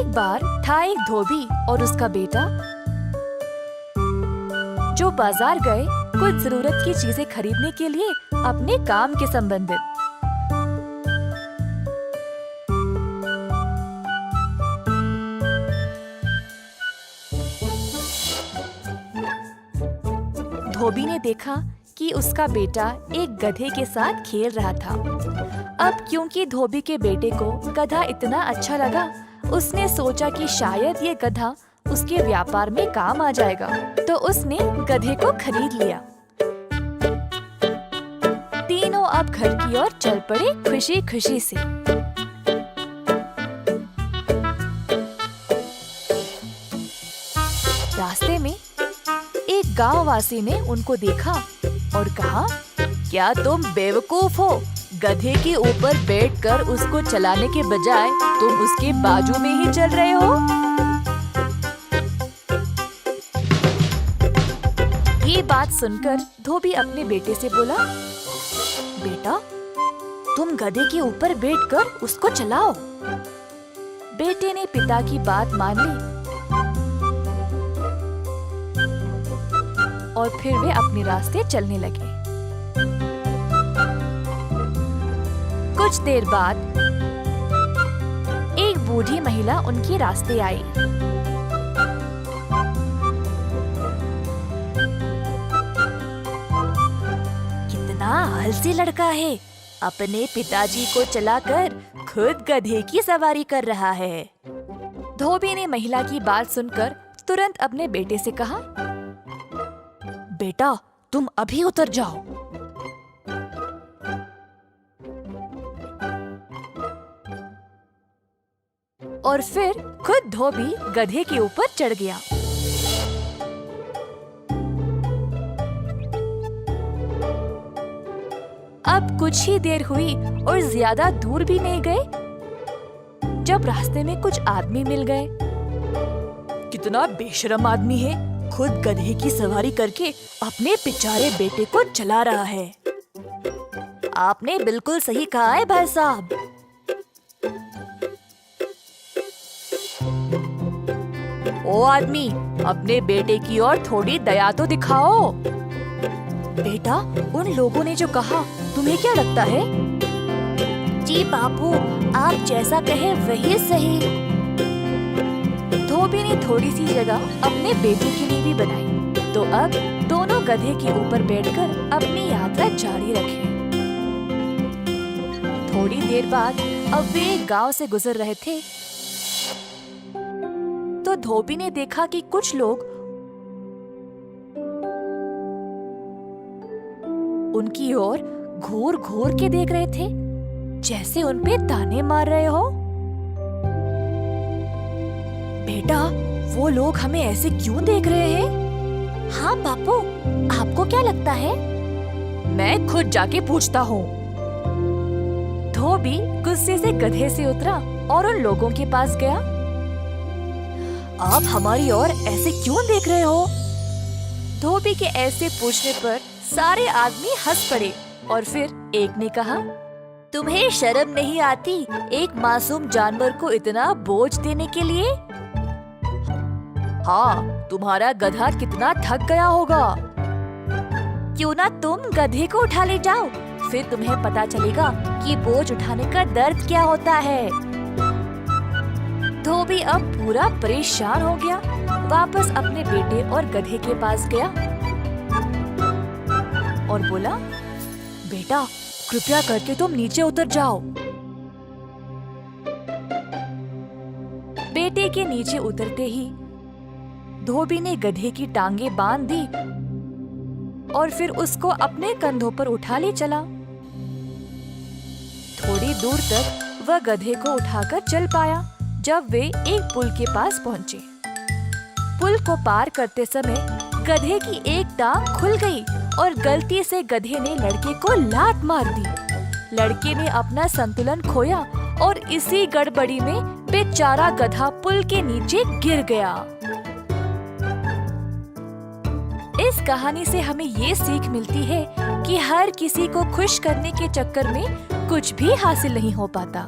एक बार था एक धोबी और उसका बेटा जो बाजार गए कुछ जरूरत की चीजें खरीदने के लिए अपने काम के संबंधित। धोबी ने देखा कि उसका बेटा एक गधे के साथ खेल रहा था। अब क्योंकि धोबी के बेटे को गधा इतना अच्छा लगा, उसने सोचा कि शायद ये गधा उसके व्यापार में काम आ जाएगा, तो उसने गधे को खरीद लिया। तीनों अब घर की ओर चल पड़े खुशी खुशी से। रास्ते में एक गांव वासी ने उनको देखा और कहा, क्या तुम बेवकूफ हो? गधे के ऊपर बैठकर उसको चलाने के बजाय तुम उसके बाजू में ही चल रहे हो। ये बात सुनकर धोबी अपने बेटे से बोला, बेटा तुम गधे के ऊपर बैठकर उसको चलाओ। बेटे ने पिता की बात मान ली और फिर वे अपने रास्ते चलने लगे। कुछ देर बाद एक बूढ़ी महिला उनके रास्ते आई। कितना आलसी लड़का है, अपने पिताजी को चलाकर खुद गधे की सवारी कर रहा है। धोबी ने महिला की बात सुनकर तुरंत अपने बेटे से कहा, बेटा तुम अभी उतर जाओ। और फिर खुद धोबी गधे के ऊपर चढ़ गया। अब कुछ ही देर हुई और ज्यादा दूर भी नहीं गए जब रास्ते में कुछ आदमी मिल गए। कितना बेशरम आदमी है, खुद गधे की सवारी करके अपने बेचारे बेटे को चला रहा है। आपने बिल्कुल सही कहा है भाई साहब। ओ आदमी, अपने बेटे की ओर थोड़ी दया तो दिखाओ। बेटा, उन लोगों ने जो कहा तुम्हें क्या लगता है? जी बापू, आप जैसा कहे वही सही। धोबी ने थोड़ी सी जगह अपने बेटे के लिए भी बनाई, तो अब दोनों गधे के ऊपर बैठकर अपनी यात्रा जारी रखे। थोड़ी देर बाद अब वे एक गांव से गुजर रहे थे, तो धोबी ने देखा कि कुछ लोग उनकी ओर घूर घूर के देख रहे थे, जैसे उनपे ताने मार रहे हो। बेटा, वो लोग हमें ऐसे क्यों देख रहे हैं? हाँ बापू, आपको क्या लगता है? मैं खुद जाके पूछता हूँ। धोबी गुस्से से गधे से उतरा और उन लोगों के पास गया। आप हमारी ओर ऐसे क्यों देख रहे हो? धोबी के ऐसे पूछने पर सारे आदमी हंस पड़े और फिर एक ने कहा, तुम्हें शर्म नहीं आती एक मासूम जानवर को इतना बोझ देने के लिए? हाँ, तुम्हारा गधा कितना थक गया होगा। क्यों ना तुम गधे को उठा ले जाओ, फिर तुम्हें पता चलेगा कि बोझ उठाने का दर्द क्या होता है। धोबी अब पूरा परेशान हो गया, वापस अपने बेटे और गधे के पास गया और बोला, बेटा कृपया करके तुम नीचे उतर जाओ। बेटे के नीचे उतरते ही धोबी ने गधे की टांगें बांध दी और फिर उसको अपने कंधों पर उठा ले चला। थोड़ी दूर तक वह गधे को उठाकर चल पाया जब वे एक पुल के पास पहुंचे। पुल को पार करते समय गधे की एक टांग खुल गई और गलती से गधे ने लड़के को लात मार दी। लड़के ने अपना संतुलन खोया और इसी गड़बड़ी में बेचारा गधा पुल के नीचे गिर गया। इस कहानी से हमें ये सीख मिलती है कि हर किसी को खुश करने के चक्कर में कुछ भी हासिल नहीं हो पाता।